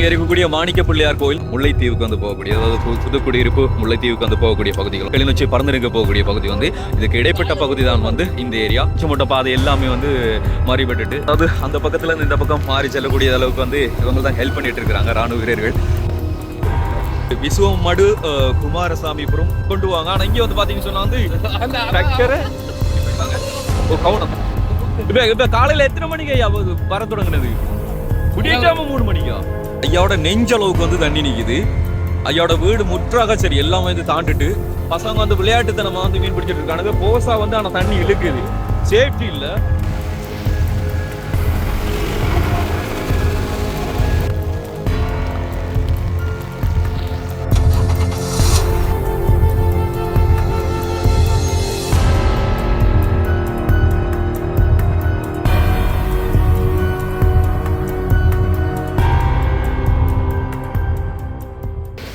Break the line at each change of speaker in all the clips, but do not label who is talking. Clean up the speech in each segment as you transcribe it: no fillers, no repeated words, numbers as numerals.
இங்க இருக்கக்கூடிய மாணிக்க பிள்ளையார் கோயில் முல்லைத்தீவுக்கு வந்து போகக்கூடிய, அதாவது புதுக்குடியிருப்பு முல்லைத்தீவுக்கு வந்து போகக்கூடிய பகுதிகள், கிளிநொச்சி பறந்துருக்க போகக்கூடிய பகுதி வந்து இதுக்கு இடைப்பட்ட பகுதி தான் வந்து இந்த ஏரியா. சுமட்ட பாதை எல்லாமே வந்து மாறிப்பட்டு, அதாவது அந்த பக்கத்துல இருந்து இந்த பக்கம் மாறி செல்லக்கூடிய அளவுக்கு வந்து இவங்க தான் ஹெல்ப் பண்ணிட்டு இருக்காங்க ராணுவ வீரர்கள். விசுவமடு குமாரசாமிபுரம் கொண்டு வாங்க. ஆனா இங்க வந்து பாத்தீங்கன்னு சொன்னா வந்து கவனம். இப்ப காலையில எத்தனை மணிக்கு ஐயா வர தொடங்கினது? விடியாம 3 மணிக்கா? ஐயாவோட நெஞ்சளவுக்கு வந்து தண்ணி நிக்குது. ஐயாவோட வீடு முற்றாக சரி எல்லாம் வந்து தாண்டிட்டு பசங்க வந்து விளையாட்டுத்தனமா வந்து மீன் பிடிச்சிட்டு இருக்கானுங்க. போசா வந்து ஆனா தண்ணி இழுக்குது, சேஃப்டி இல்ல.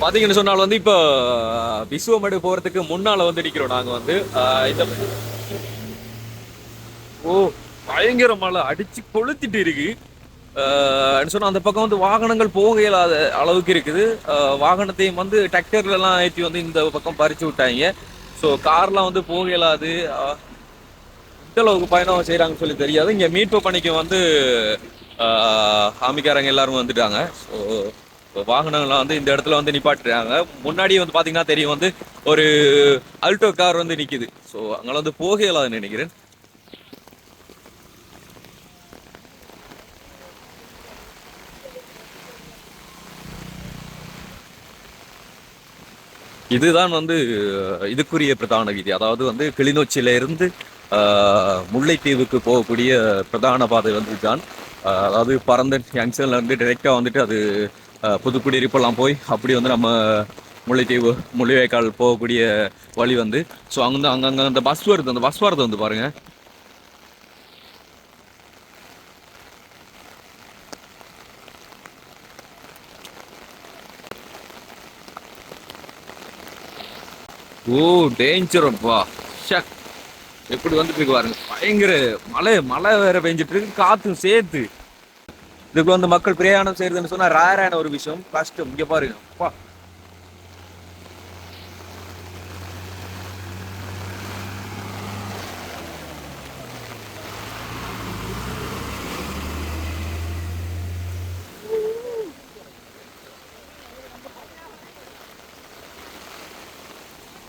பாத்தீங்கன்னு சொன்னால் வந்து இப்ப விசுவமடு போறதுக்கு முன்னால வந்து நிக்கிறோம் நாங்க வந்து. இந்த பயங்கர மழை அடிச்சு கொளுத்திட்டு இருக்கு. சொன்னா அந்த பக்கம் வந்து வாகனங்கள் போக இயலாத அளவுக்கு இருக்குது. வாகனத்தையும் வந்து டிராக்டர்ல எல்லாம் ஏற்றி வந்து இந்த பக்கம் பறிச்சு விட்டாங்க. ஸோ கார்லாம் வந்து போக இயலாது. இந்த அளவுக்கு பயணம் செய்யறாங்கன்னு சொல்லி தெரியாது. இங்க மீட்பு பணிக்கு வந்து ஆமிக்காரங்க எல்லாரும் வந்துட்டாங்க. ஸோ வாகனங்கள்லாம் வந்து இந்த இடத்துல வந்து நிப்பாட்டுறாங்க. முன்னாடி வந்து பாத்தீங்கன்னா தெரியும் வந்து ஒரு அல்டோ கார் வந்து நிக்குது. ஸோ அங்கே வந்து போக இயலாதுன்னு நினைக்கிறேன். இதுதான் வந்து இதுக்குரிய பிரதான வீதி. அதாவது வந்து கிளிநொச்சியில இருந்து முல்லைத்தீவுக்கு போகக்கூடிய பிரதான பாதை வந்து தான். அதாவது பரந்தன் ஜங்ஷன்ல இருந்து டைரெக்டா வந்துட்டு அது புதுக்குடியிருப்பெல்லாம் போய் அப்படி வந்து நம்ம முல்லைத்தீவு முள்ளிவாய்க்கால் போகக்கூடிய வழி வந்து. ஸோ அங்கே அங்கங்கே அந்த பஸ் வருது, அந்த பஸ் வரது வந்து பாருங்க. டேஞ்சரப்பா, எப்படி வந்துட்டு இருக்கு பாருங்க. பயங்கர மழை வேற பெஞ்சிட்டு இருக்கு, காத்தும் சேர்த்து. இதுக்கு வந்து மக்கள் பிரயாணம் செய்யறதுன்னு சொன்னா ரேரான ஒரு விஷயம், கஷ்டம். இங்க பாருங்க அப்பா.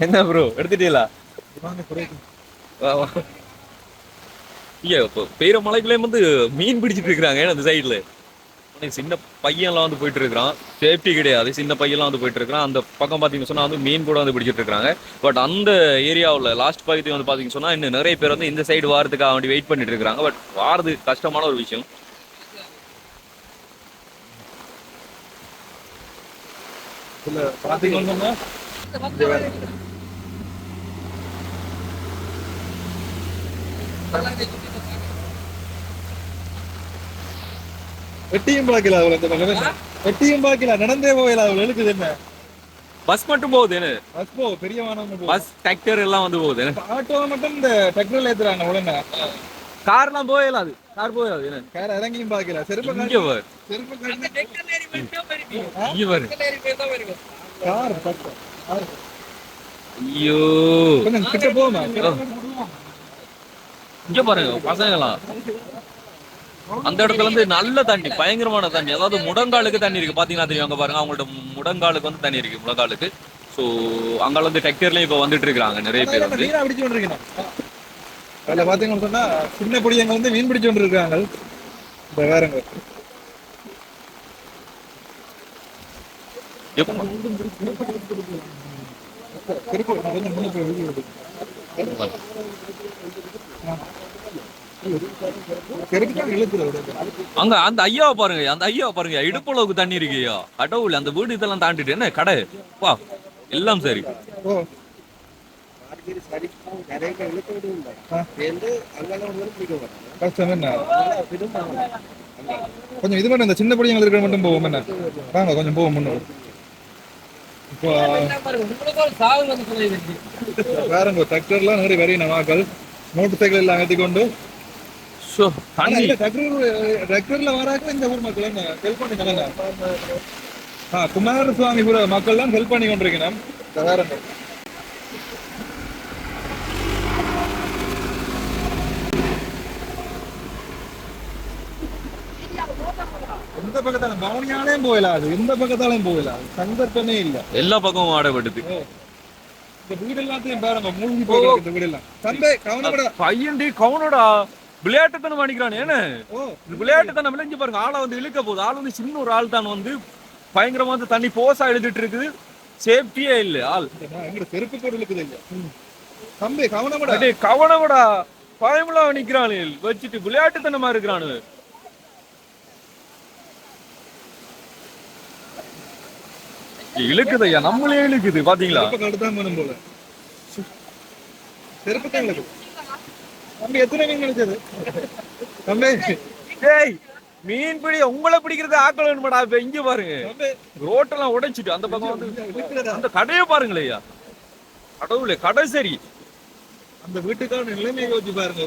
என்ன ப்ரோ எடுத்துட்டீங்களா? பெய்யற மலைக்குள்ளே வந்து மீன் பிடிச்சிட்டு இருக்கிறாங்க அந்த சைட்ல. சின்ன பையன்லாம் வந்து போயிட்டு இருக்கிறான், சேஃப்டி கிடையாது. சின்ன பையன்லாம் வந்து போயிட்டு இருக்கிறான். அந்த பக்கம் பாத்தீங்கன்னு சொன்னா வந்து மீன் கூட வந்து பிடிச்சிட்டு இருக்காங்க. பட் அந்த ஏரியாவில் லாஸ்ட் பகுதி வந்து பாத்தீங்கன்னு சொன்னா இன்னும் நிறைய பேர் வந்து இந்த சைடு வாரத்துக்காக வேண்டி வெயிட் பண்ணிட்டு இருக்காங்க. பட் வாரது கஷ்டமான ஒரு விஷயம். பாத்தீங்கன்னா
வெட்டியும் பாக்கல, வெட்டியும் பாக்கல, நடந்தே போகல. எழுக்குது என்ன?
பஸ் மட்டும் போகுது. என்ன
பஸ் போ பெரிய வாகனம்,
பஸ் டிராக்டர் எல்லாம் வந்து போகுது.
ஆட்டோ மட்டும் இந்த டிராக்டர்ல ஏத்துறாங்க. உடனே
கார்லாம் போகலாது, கார் போகலாது. என்ன கார்
இறங்கியும் பாக்கல. செருப்பு
ஐயோ
கொஞ்சம் கிட்ட போமா.
இங்க பாருங்க பசங்கலாம். அந்த இடத்துல இருந்து நல்ல தண்ணி, பயங்கரமான தண்ணி. அதாவது முடங்காலுக்கு தண்ணி இருக்கு. பாத்தீங்கன்னா தெரியும், அங்க பாருங்க அவங்கள்ட்ட முடங்காலுக்கு வந்து தண்ணி இருக்கு, முழங்காலுக்கு. ஸோ அங்க வந்து டிராக்டர்லயும் இப்ப வந்துட்டு இருக்காங்க நிறைய பேர் வந்து.
அதுல பாத்தீங்கன்னு சொன்னா சின்ன பொடியங்க வந்து மீன் பிடிச்சு கொண்டு இருக்காங்க. வேறங்க
அங்க அந்த ஐயாவை பாருங்க, அந்த ஐயாவை பாருங்க, இடுப்பளவுக்கு தண்ணி இருக்கு ஐயா. கடவுள், அந்த வீடு இதெல்லாம் தாண்டிட்டு என்ன கடை வா எல்லாம் சரி.
கொஞ்சம் இது மட்டும் இந்த சின்ன பொடியங்க இருக்கிற மட்டும் போவோம். என்ன வாங்க கொஞ்சம் போவோம் முன்னோடு. இப்போ வேறங்க டிராக்டர்லாம் நிறைய வரையின வாக்கள், மோட்டர் சைக்கிள் எல்லாம் ஏற்றி கொண்டு
ஸோ
ஆனா
தண்ணி
இல்ல ரெக்ரூர்ல வராக்க இந்த ஊர் மக்கள் என்ன ஹெல்ப் பண்ணிக்கலாங்க. குமாரசுவாமிபுர மக்கள் தான் ஹெல்ப் பண்ணி கொண்டிருக்கணும். வேற என்ன? எந்த பக்கத்தாலும் பவனியாலையும் போயிடாது, எந்த பக்கத்தாலையும் போயிடாது, சந்தர்ப்பமே இல்ல.
எல்லா பக்கமும் ஆடப்பட்டது.
இந்த வீடு எல்லாத்தையும் பாருங்க, மூழ்கி போயிருக்கு இந்த வீடு எல்லாம். தந்தை கவனப்பட
பையன்டி கவுனடா விளையாட்டுத்தனம் அடிக்கிறான். ஏன்னா விளையாட்டுத்தனம் விளைஞ்சு பாருங்க, ஆளை வந்து இழுக்க போகுது. ஆள் வந்து சின்ன ஒரு ஆள் தான் வந்து பயங்கரமா வந்து தண்ணி போசா எழுதிட்டு இருக்குது. சேஃப்டியே இல்ல ஆள்.
எங்க செருப்பு கூட இருக்குது இல்ல. தம்பி கவனப்பட.
கவனப்படா, பயமுலா நிக்கிறானு வச்சுட்டு விளையாட்டுத்தனமா இருக்கிறானு. இழுக்குது ஐயா, நம்மளே இழுக்குது பாத்தீங்களா?
கடுதான் வேணும் போல. செருப்பு தான் இழுக்குது. தம்பி எத்தனை மீன் கிடைச்சது தம்பி?
டேய் மீன் பிடி உங்களை பிடிக்கிறது ஆக்கள் வேணுமாடா. இப்ப இங்க பாருங்க, ரோட்டெல்லாம் உடைச்சிட்டு அந்த பக்கம் வந்து அந்த கடையை பாருங்களே ஐயா. கடவுளே, கடை சரி.
அந்த வீட்டுக்கான நிலைமையை யோசிச்சு பாருங்க.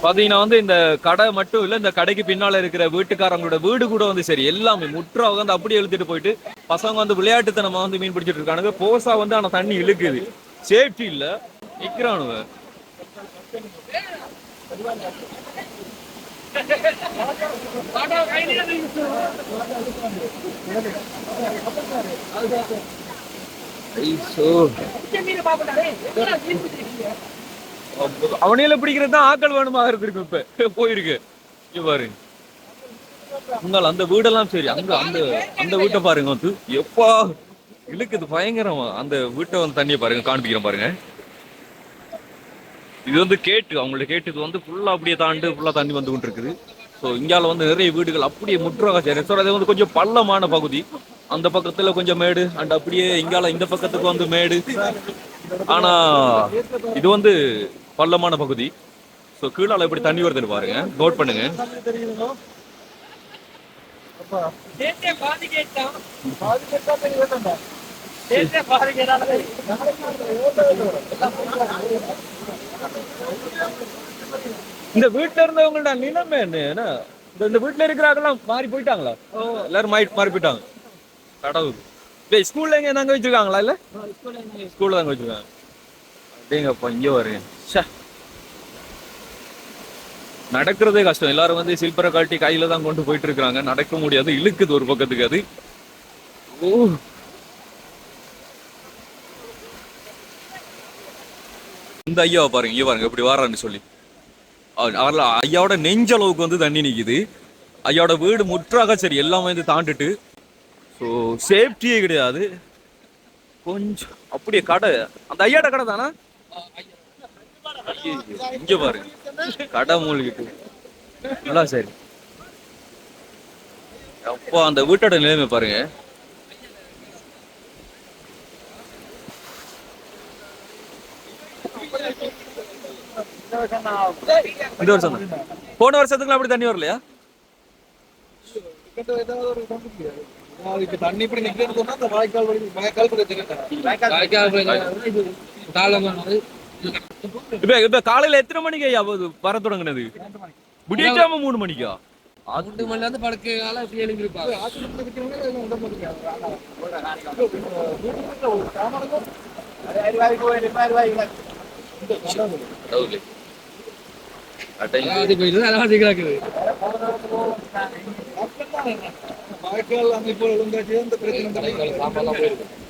பாத்தீங்கன்னா வந்து இந்த கடை மட்டும் இல்ல, இந்த கடைக்கு பின்னால இருக்கிற வீட்டுக்காரங்களோட வீடு கூட வந்து சரி எல்லாமே முற்றா வந்து அப்படியே இழுத்துட்டு போயிட்டு பசங்க வந்து விளையாட்டுத்தனமா வந்து மீன் பிடிச்சிட்டு இருக்கானுங்க. போசா வந்து ஆனா தண்ணி இழுக்குது, சேஃப்டி இல்ல, நிக்கிறானுங்க. அவனையில பிடிக்கிறது தான் ஆக்கள் வேணுமா இருக்கு. இப்ப போயிருக்கு பாரு உங்களால் அந்த வீடெல்லாம் சரி. அங்க அந்த அந்த வீட்டை பாருங்க வந்து எப்பா இழுக்குது பயங்கரமா. அந்த வீட்டை வந்து தண்ணியை பாருங்க, காண்பிக்கிறேன் பாருங்க. இது வந்து கேட்டு அவங்களோட கேட்டு வந்து ஃபுல்லா அப்படியே தாண்டு ஃபுல்லா தண்ணி வந்து கொண்டு இருக்குது. ஸோ இங்கால வந்து நிறைய வீடுகள் அப்படியே முற்றாக சரி. ஸோ அது வந்து கொஞ்சம் பள்ளமான பகுதி. அந்த பக்கத்துல கொஞ்சம் மேடு அண்ட் அப்படியே இங்கால இந்த பக்கத்துக்கு வந்து மேடு. ஆனா இது வந்து பள்ளமான பகுதி. ஸோ கீழால எப்படி தண்ணி வருதுன்னு பாருங்க, நோட் பண்ணுங்க. இந்த வீட்டுல இருந்தவங்களோட நிலைமை என்ன? இந்த வீட்டுல இருக்கிறாங்கலாம் மாறி போயிட்டாங்களா? எல்லாரும் மாறி போயிட்டாங்க. கடவுள். ஸ்கூல்ல எங்க தாங்க வச்சிருக்காங்களா? இல்ல ஸ்கூல்ல தாங்க வச்சிருக்காங்க. அப்படிங்கப்பா இங்க வருங்க. நடக்கிறதே கஷ்டம். எல்லாரும் வந்து சில்பரை காட்டி கையில தான் கொண்டு போயிட்டு இருக்காங்க. நடக்க முடியாது, இழுக்குது ஒரு பக்கத்துக்கு. அது இந்த ஐயாவை பாருங்க, இங்க பாருங்க எப்படி வாரான்னு சொல்லி. ஐயாவோட நெஞ்சளவுக்கு வந்து தண்ணி நிக்குது. ஐயாவோட வீடு முற்றாக சரி எல்லாமே வந்து தாண்டிட்டு. ஸோ சேஃப்டியே கிடையாது கொஞ்சம். அப்படியே கடை அந்த ஐயாட கடை தானா? இங்க பாருங்க கடை மூழ்கிட்டு நல்லா சரி. அப்போ அந்த வீட்டோட நிலைமை பாருங்க. இந்த வருஷம் போன வருஷத்துக்குலாம் அப்படி தண்ணி வரலையா?
தண்ணி இப்படி நிக்கிறது சொன்னா அந்த வாய்க்கால்
இப்ப காலையில எத்தனை மணிக்கு ஐயா வர தொடங்குனது? விடியாம 3 மணிக்கா?
2 மணில இருந்து படுக்கையால இப்படி எழுப்பி இருப்பாங்க.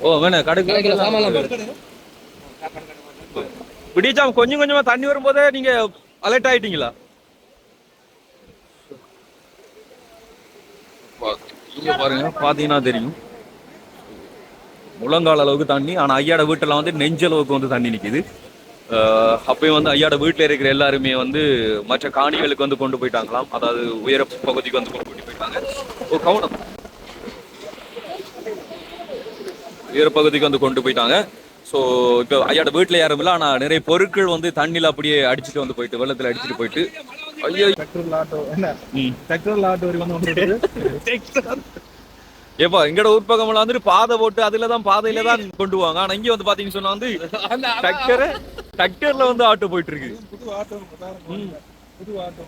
ஓ வேணா கடைக்கு விடியாம கொஞ்சம் கொஞ்சமா தண்ணி வரும்போதே நீங்க அலர்ட் ஆயிட்டீங்களா? பாருங்க பாத்தீங்கன்னா தெரியும் முழங்கால அளவுக்கு தண்ணி. ஆனா ஐயாட வீட்டுல வந்து நெஞ்சளவுக்கு வந்து தண்ணி நிக்குது. அப்பயும் வந்து ஐயாட வீட்டுல இருக்கிற எல்லாருமே வந்து மற்ற காணிகளுக்கு வந்து கொண்டு போயிட்டாங்களாம். அதாவது உயர பகுதிக்கு வந்து கொண்டு போயிட்டாங்க. ஓ கவனம், உயர பகுதிக்கு வந்து கொண்டு போயிட்டாங்க. ஸோ இப்போ ஐயாட வீட்டுல யாரும் இல்லை. ஆனா நிறைய பொருட்கள் வந்து தண்ணியில அப்படியே அடிச்சுட்டு வந்து போயிட்டு வெள்ளத்துல அடிச்சுட்டு போயிட்டு. ஐயோ
ஆட்டோ என்ன ஆட்டோ
ஏப்பா எங்கட ஊர் பக்கமெல்லாம் வந்துட்டு பாதை போட்டு அதுலதான் பாதையில தான் கொண்டு போவாங்க. ஆனா இங்க வந்து பாத்தீங்கன்னு சொன்னா வந்து டிராக்டர்ல வந்து ஆட்டோ போயிட்டு இருக்கு.
புது ஆட்டோ புது ஆட்டோ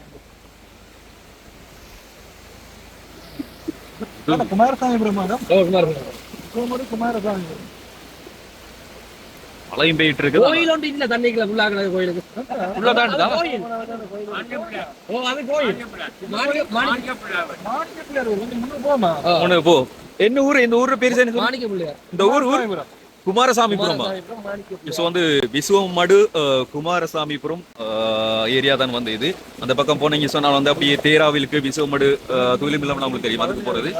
குமாரசாமி பிரமாதம் குமாரசாமி
மழையும் பெய்யிட்டு இருக்கு.
கோயில் ஒன்று இல்ல தண்ணிக்குள்ள ஃபுல்லாக கோயிலுக்கு
உள்ள தாண்டுதா?
கோயில். ஓ அது கோயில்
போமா
உனக்கு போ. என்ன ஊரு? இந்த ஊரு பேரு என்ன?
மாணிக்க பிள்ளையார்.
இந்த ஊர் குமாரசாமிபுரமா? ஸோ வந்து விசுவமடு குமாரசாமிபுரம் ஏரியா தான் வந்து இது. அந்த பக்கம் போனீங்க சொன்னால் வந்து அப்படியே தேராவிலுக்கு விசுவமடு துயிலுமில்லம் நம்மளுக்கு தெரியும் அதுக்கு போறது.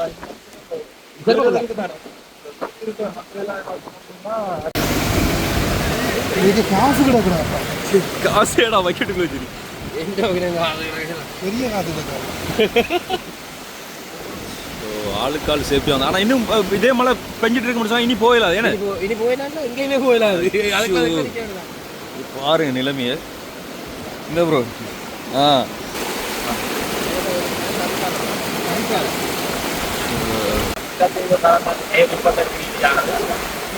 காசு கிடக்கூடாது.
காசு ஏடா வைக்கெட்டுக்குள்ள வச்சிரு.
பெரிய காசு
ஆளுக்காள் சேஃப்டி வந்து. ஆனா இன்னும் இதே மழை பெஞ்சிட்டு இருக்க முடியும். இனி போயிடலாம். ஏன்னா
இனி போயிடலாம், எங்கேயுமே போயிடலாம்.
பாருங்க நிலைமைய. இந்த ப்ரோ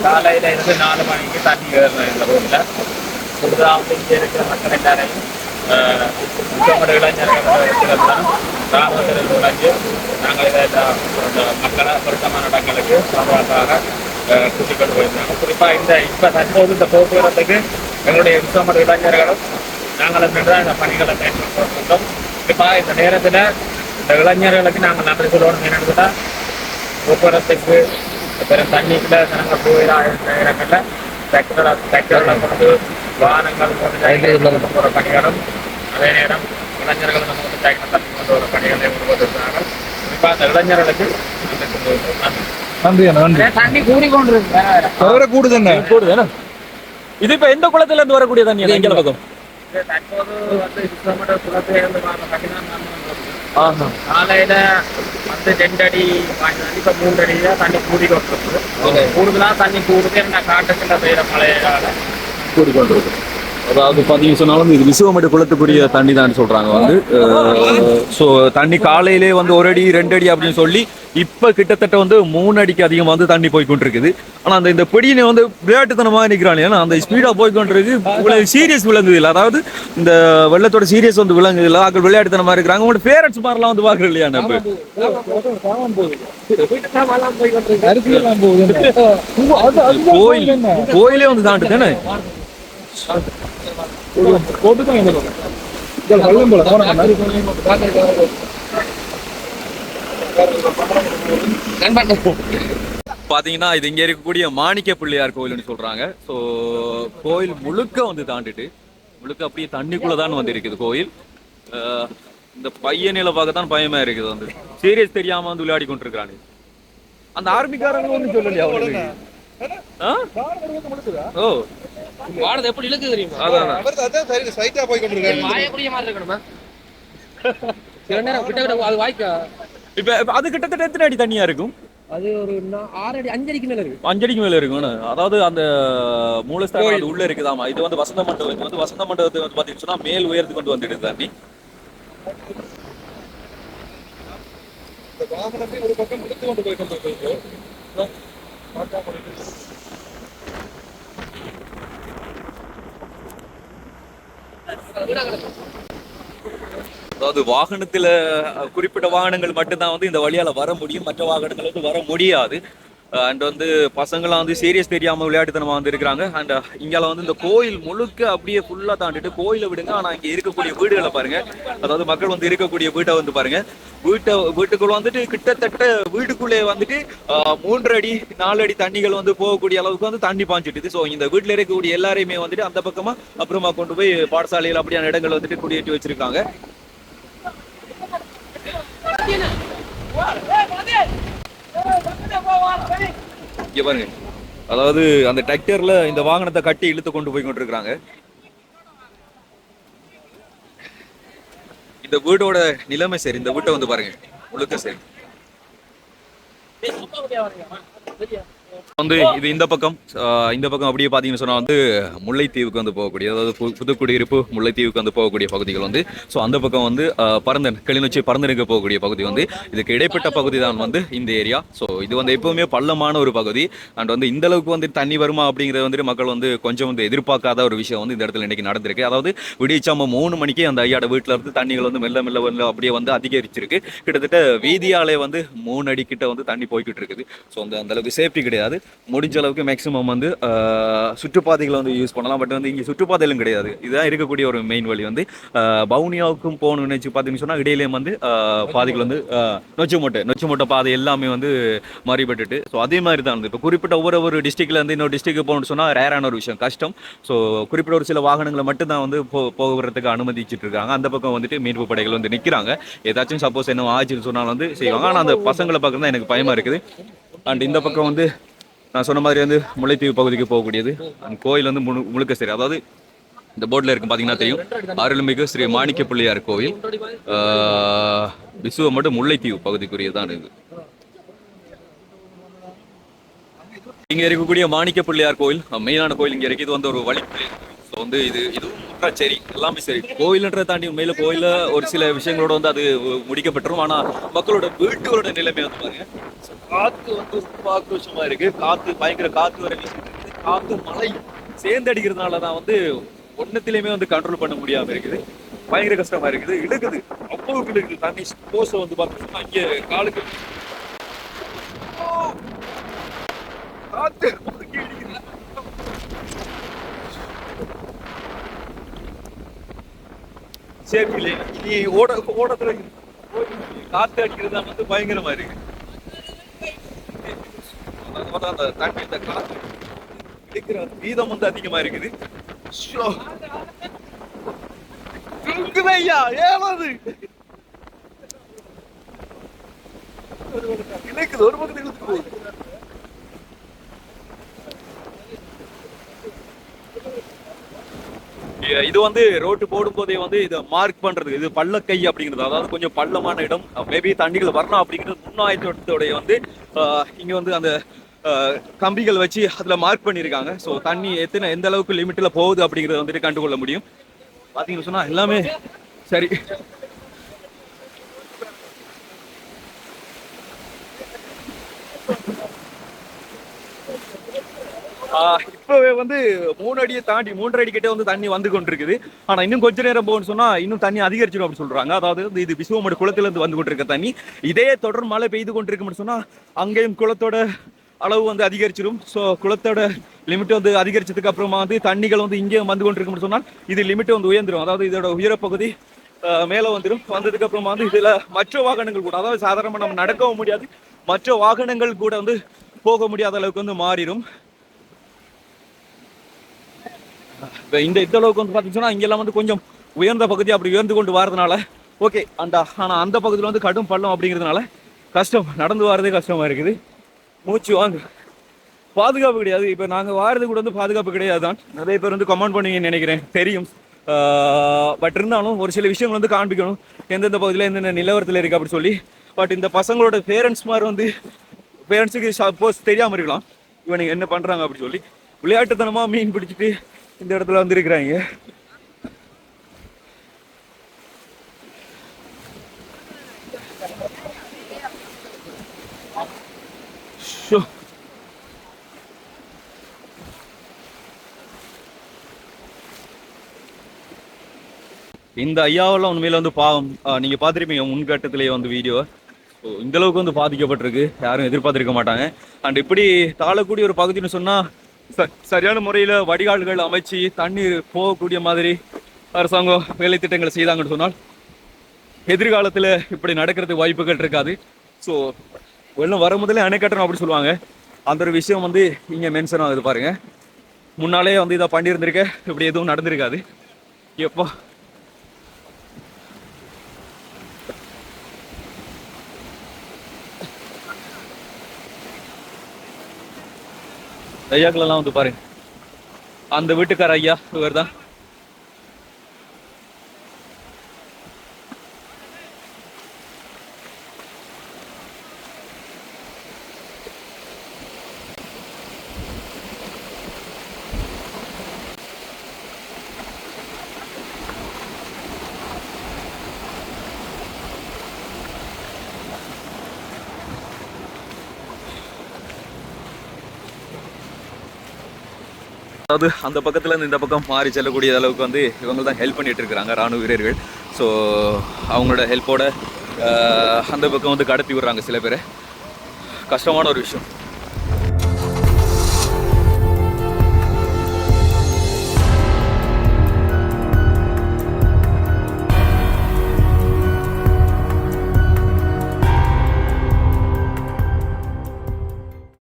காலையில இருந்து 4 மணிக்கு தண்ணி ஏறுறோம் இந்த ரோட்ல. புதுதாக இங்கே இருக்கிற மக்கள் எல்லாரையும் இளைஞர்கள் கிராமத்தில் நுழைஞ்சு நாங்கள் இதெல்லாம் மக்களை பொருத்தமான இடங்களுக்கு சமூகத்தாக கூட்டிக் கொண்டு போயிருந்தாங்க. குறிப்பாக இப்போ தற்போது இந்த போக்குவரத்துக்கு எங்களுடைய விசுவமடு இளைஞர்களும் நாங்களும் நின்று இந்த பணிகளை மேற்கொண்டிருந்தோம். குறிப்பாக இந்த நேரத்தில் இந்த இளைஞர்களுக்கு நாங்கள் நன்றி சொல்லணும். என்னென்னு போக்குவரத்துக்கு பெரும் தண்ணிக்குள்ள நாங்கள் போயிடாத இடங்களில் டிராக்டர்ல கொண்டு வாகனங்கள் கொண்டு போகிற பணிகளும், அதே நேரம் இளைஞர்கள் நம்ம வந்து டிராக்டர் தண்ணி கொண்டு வர பணிகளை கொண்டிருக்கிறார்கள். குறிப்பாக அந்த இளைஞர்களுக்கு
நன்றி நன்றி.
தண்ணி கூடிக்கொண்டு
கூடுது.
இது இப்ப எந்த குளத்துல இருந்து வரக்கூடிய தண்ணி எங்க பக்கம்?
தற்போது வந்து விசுவமடு குளத்திலிருந்து காலையில வந்து 2 அடி இப்ப 3 அடி தான் தண்ணி கூடிக்கொண்டிருக்கு. கூடுதலா தண்ணி கூடுது என்ன காட்டுக்குள்ள பெய்யுற மழையால
கூடிக்கொண்டிருக்கு. அதாவது பாத்தீங்க சொன்னாலும் இது விசுவமடு குளத்துக்குரிய தண்ணி தான் சொல்றாங்க வந்து. ஸோ தண்ணி காலையிலே வந்து 1 அடி 2 அடி அப்படின்னு சொல்லி இப்ப கிட்டத்தட்ட வந்து 3 அடிக்கு அதிகமா வந்து தண்ணி போய்கொண்டிருக்குது. ஆனா அந்த பிடியினை வந்து விளையாட்டுத்தனமா நிற்கிறாங்க. ஏன்னா அந்த ஸ்பீடா போய்கொண்டிருக்கு. உங்களுக்கு சீரியஸ் விளங்குது இல்லை. அதாவது இந்த வெள்ளத்தோட சீரியஸ் வந்து விளங்குது இல்லை. ஆக்கள் விளையாட்டுத்தனமா இருக்கிறாங்க. உங்களோட பேரண்ட்ஸ் மாதிரிலாம் வந்து பாக்குறது இல்லையா? நம்ம கோயிலே வந்து தாண்டு தானே பாத்தீங்கன்னா இது இங்க இருக்கக்கூடிய மாணிக்க பிள்ளையார் கோயில்னு சொல்றாங்க. ஸோ கோயில் முழுக்க வந்து தாண்டிட்டு முழுக்க அப்படியே தண்ணிக்குள்ளதான் வந்து இருக்குது கோயில். இந்த பையனில பார்க்கத்தான் பயமா இருக்குது. வந்து சீரியஸ் தெரியாம வந்து விளையாடி கொண்டிருக்காங்க. அந்த ஆர்மிக்காரங்க வந்து சொல்லலையா அவங்களுக்கு? ஓ
வாடகை எப்படி இழுக்கு தெரியுமா?
அதான் சைட்டா போய் கொண்டிருக்காரு.
வாயக்கூடிய மாதிரி இருக்கணுமா? சில நேரம் கிட்ட அது வாய்க்கா.
இப்ப அது கிட்டத்தட்ட எத்தனை அடி தண்ணியா இருக்கும்?
அது ஒரு 6 அடி 5 அடிக்கு மேல இருக்கு.
5 அடிக்கு மேல இருக்கும். அதாவது அந்த மூலஸ்தானம் அது உள்ள இருக்குதாமா. இது வந்து வசந்த மண்டபம். இது வந்து வசந்த மண்டபத்தை வந்து பாத்தீங்கன்னா சொன்னா மேல் உயரத்துக்கு கொண்டு வந்துடுது தண்ணி.
வாகனத்தை ஒரு பக்கம் இழுத்து கொண்டு போய் கொண்டிருக்கிறது.
அதாவது வாகனத்துல குறிப்பிட்ட வாகனங்கள் மட்டும்தான் வந்து இந்த வழியால வர முடியும். மற்ற வாகனங்கள் வந்து வர முடியாது. அண்ட் வந்து பசங்களாம் வந்து சீரியஸ் தெரியாம விளையாட்டுத்தனமா வந்து இருக்கிறாங்க. அண்ட் இங்கால வந்து இந்த கோயில் முழுக்க அப்படியே ஃபுல்லா தாண்டிட்டு கோயிலை விடுங்க. ஆனா இங்க இருக்கக்கூடிய வீடுகளை பாருங்க. அதாவது மக்கள் வந்து இருக்கக்கூடிய வீட்டை வந்து பாருங்க. வீட்டுக்குள்ள வந்துட்டு கிட்டத்தட்ட வீட்டுக்குள்ளே வந்துட்டு 3 அடி 4 அடி தண்ணிகள் வந்து போகக்கூடிய அளவுக்கு வந்து தண்ணி பாஞ்சிட்டு. ஸோ இந்த வீட்டுல இருக்கக்கூடிய எல்லாரையுமே வந்துட்டு அந்த பக்கமா அப்புறமா கொண்டு போய் பாடசாலைகள் அப்படியான இடங்கள் வந்துட்டு குடியேற்றி வச்சிருக்காங்க. இங்க பாருங்க. அதாவது அந்த டிராக்டர்ல இந்த வாகனத்தை கட்டி இழுத்து கொண்டு போய் கொண்டிருக்காங்க. இந்த வீடோட நிலைமை சரி. இந்த வீட்டை வந்து பாருங்க முழுக்க சரி. வந்து இது இந்த பக்கம் அப்படியே பார்த்தீங்கன்னு சொன்னால் வந்து முல்லைத்தீவுக்கு வந்து போகக்கூடிய, அதாவது புதுக்குடியிருப்பு முல்லைத்தீவுக்கு வந்து போகக்கூடிய பகுதிகள் வந்து, ஸோ அந்த பக்கம் வந்து பரந்தன் கிளிநொச்சி பரந்தனுக்கு போகக்கூடிய பகுதி வந்து இதுக்கு இடைப்பட்ட பகுதி தான் வந்து இந்த ஏரியா. ஸோ இது வந்து எப்பவுமே பள்ளமான ஒரு பகுதி. அண்ட் வந்து இந்த அளவுக்கு வந்து தண்ணி வருமா அப்படிங்கிறது வந்துட்டு மக்கள் வந்து கொஞ்சம் வந்து எதிர்பார்க்காத ஒரு விஷயம் வந்து இந்த இடத்துல இன்னைக்கு நடந்திருக்கு. அதாவது விடியச்சாம 3 மணிக்கே அந்த ஐயாட வீட்டில் இருந்து தண்ணிகள் வந்து மெல்ல மெல்ல மெல்ல அப்படியே வந்து அதிகரிச்சிருக்கு. கிட்டத்தட்ட வீதியாலே வந்து 3 அடி கிட்ட வந்து தண்ணி போய்கிட்டு இருக்குது. ஸோ அந்த அளவுக்கு சேஃப்டி கிடையாது. முடிஞ்ச அளவுக்கு மேக்ஸிமம் வந்து சுற்றுப்பாதைகளை வந்து யூஸ் பண்ணலாம். பட் வந்து இங்கே சுற்றுப்பாதைகளும் கிடையாது. இதுதான் இருக்கக்கூடிய ஒரு மெயின் வழி வந்து பவுனியாவுக்கும் போகணும்னு நினைச்சு பார்த்தீங்கன்னு சொன்னால் இடையிலேயே வந்து பாதைகள் வந்து நொச்சிமோட்டை பாதை எல்லாமே வந்து மாறிபட்டுட்டு. ஸோ அதே மாதிரி தான் வந்து இப்போ குறிப்பிட்ட ஒவ்வொரு டிஸ்ட்ரிக்ட்ல இருந்து இன்னொரு டிஸ்ட்ரிக்ட் போகணும்னு சொன்னால் ரேரான ஒரு விஷயம், கஷ்டம். ஸோ குறிப்பிட்ட ஒரு சில வாகனங்களை மட்டும் தான் வந்து போகிறதுக்கு அனுமதிச்சுட்டு இருக்காங்க. அந்த பக்கம் வந்துட்டு மீட்பு படைகள் வந்து நிற்கிறாங்க. ஏதாச்சும் சப்போஸ் என்ன ஆச்சுன்னு சொன்னாலும் வந்து செய்வாங்க. ஆனால் அந்த பசங்களை பார்க்க தான் எனக்கு பயமா இருக்குது. அண்ட் இந்த பக்கம் வந்து நான் சொன்ன மாதிரி வந்து முல்லைத்தீவு பகுதிக்கு போகக்கூடியது. அந்த கோயில் வந்து முழுக்க சரி, அதாவது இந்த போர்டில் இருக்கும் பார்த்தீங்கன்னா தெரியும், அருள்மிகு ஸ்ரீ மாணிக்க பிள்ளையார் கோயில் விசுவ மட்டும் முல்லைத்தீவு பகுதிக்குரியதான் இது. இங்க இருக்கக்கூடிய மாணிக்க பிள்ளையார் கோயில் மெயினான கோயில் இங்க இருக்கு. இது வந்து ஒரு வழிப்பிள்ளை. ஸோ வந்து இதுவும் சரி, எல்லாமே சரி. கோயில்ன்றதை தாண்டி உண்மையில கோயில ஒரு சில விஷயங்களோட வந்து அது முடிக்கப்பட்டுரும். ஆனா மக்களோட வீட்டுகளோட நிலைமை வந்து பாருங்க, காத்து வந்து ரொம்ப ஆக்ரோஷமா இருக்கு. காத்து பயங்கர காத்து வர வீசிட்டு இருக்குது. காத்து மழை சேர்ந்து அடிக்கிறதுனால தான் வந்து ஒன்னத்திலையுமே வந்து கண்ட்ரோல் பண்ண முடியாம இருக்குது. பயங்கர கஷ்டமா இருக்குது. இழுக்குது, அவ்வளவுக்கு இழுக்குது. தண்ணி போச வந்து பார்த்தீங்கன்னா இங்க காலுக்கு காத்து சேஃப்டிலே இனி ஓடத்துல காத்து அடிக்கிறது தான் வந்து பயங்கரமா இருக்கு. அந்த தண்ணி இந்த காத்து அடிக்கிற வீதம் வந்து அதிகமா இருக்குது. ஐயா ஏமாது இழுக்குது, ஒரு பக்கத்துக்கு இழுத்து போகுது. இது வந்து ரோட்டு போடும் போதே வந்து இதை மார்க் பண்றது, இது பள்ளக்கை அப்படிங்கிறது, அதாவது கொஞ்சம் பள்ளமான இடம், மேபி தண்ணிகள் வரணும் அப்படிங்கிறது முன்னாயத்தோடைய வந்து இங்க வந்து அந்த கம்பிகள் வச்சு அதுல மார்க் பண்ணியிருக்காங்க. ஸோ தண்ணி எந்த அளவுக்கு லிமிட்ல போகுது அப்படிங்கறத வந்துட்டு கண்டுகொள்ள முடியும். பாத்தீங்கன்னு சொன்னா எல்லாமே சரி. இப்பவே வந்து 3 அடியை தாண்டி 3.5 அடி கிட்ட வந்து தண்ணி வந்து கொண்டிருக்குது. ஆனா இன்னும் கொஞ்ச நேரம் போகணும்னு சொன்னா இன்னும் தண்ணி அதிகரிச்சிடும் அப்படின்னு சொல்றாங்க. அதாவது இது விசுவமடு குளத்துல இருந்து வந்து கொண்டிருக்க தண்ணி இதே தொடர் மழை பெய்து கொண்டிருக்கும்னு சொன்னா அங்கேயும் குளத்தோட அளவு வந்து அதிகரிச்சிடும். ஸோ குளத்தோட லிமிட் வந்து அதிகரிச்சதுக்கு அப்புறமா வந்து தண்ணிகள் வந்து இங்கேயும் வந்து கொண்டிருக்கும்னு சொன்னால் இது லிமிட் வந்து உயர்ந்துடும். அதாவது இதோட உயரப்பகுதி மேல வந்துடும். வந்ததுக்கு அப்புறமா வந்து இதுல மற்ற வாகனங்கள் கூட, அதாவது சாதாரணமா நம்ம நடக்கவும் முடியாது, மற்ற வாகனங்கள் கூட வந்து போக முடியாத அளவுக்கு வந்து மாறிடும். இந்த அளவுக்கு வந்து பாத்தீங்கன்னா இங்கெல்லாம் வந்து கொஞ்சம் உயர்ந்த பகுதி, அப்படி உயர்ந்து கொண்டு வரதுனால ஓகே. ஆனா அந்த பகுதியில் வந்து கடும் பள்ளம் அப்படிங்கிறதுனால கஷ்டம், நடந்து வரதே கஷ்டமா இருக்குது. மூச்சு வாங்க, பாதுகாப்பு கிடையாது. இப்ப நாங்க வாரது கூட வந்து பாதுகாப்பு கிடையாது தான். நிறைய பேர் வந்து கமெண்ட் பண்ணுவீங்கன்னு நினைக்கிறேன், தெரியும். பட் இருந்தாலும் ஒரு சில விஷயங்கள் வந்து காண்பிக்கணும், எந்தெந்த பகுதியில் எந்தெந்த நிலவரத்தில் இருக்கு அப்படி சொல்லி. பட் இந்த பசங்களோட பேரண்ட்ஸ் மாதிரி வந்து பேரண்ட்ஸுக்கு சப்போஸ் தெரியாம இருக்கலாம் இவனுக்கு என்ன பண்றாங்க அப்படி சொல்லி. விளையாட்டுத்தனமா மீன் பிடிச்சிட்டு இந்த இடத்துல வந்து இருக்கிறாங்க. இந்த ஐயாவெல்லாம் உண்மையில வந்து பாவம். நீங்க பாத்திருப்பீங்க முன்கட்டத்திலேயே வந்து வீடியோ. இந்த அளவுக்கு வந்து பாதிக்கப்பட்டிருக்கு, யாரும் எதிர்பார்த்திருக்க மாட்டாங்க. அண்ட் இப்படி தாழக்கூடிய ஒரு பகுதின்னு சொன்னா சரியான முறையில வடிகால்கள் அமைச்சு தண்ணீர் போகக்கூடிய மாதிரி அரசாங்கம் வேலை திட்டங்களை செய்தாங்கன்னு சொன்னால் எதிர்காலத்துல இப்படி நடக்கிறதுக்கு வாய்ப்புகள் இருக்காது. ஸோ வெள்ளம் வர முதலே அணை கட்டணும் அப்படி சொல்லுவாங்க. அந்த ஒரு விஷயம் வந்து இங்க மென்ஷன் ஆகுது பாருங்க. முன்னாலே வந்து இதை பண்ணியிருந்திருக்க இப்படி எதுவும் நடந்திருக்காது. எப்போ ஐயாக்களெல்லாம் வந்து பாருங்க, அந்த வீட்டுக்கார ஐயா இவர் தான். அதாவது அந்த பக்கத்துல இருந்து இந்த பக்கம் மாறி செல்லக்கூடிய அளவுக்கு வந்து இவங்க தான் ஹெல்ப் பண்ணிட்டு இருக்கிறாங்க ராணுவ வீரர்கள். ஸோ அவங்களோட ஹெல்ப்போட அந்த பக்கம் வந்து கடத்தி விடுறாங்க சில பேர். கஷ்டமான ஒரு விஷயம்.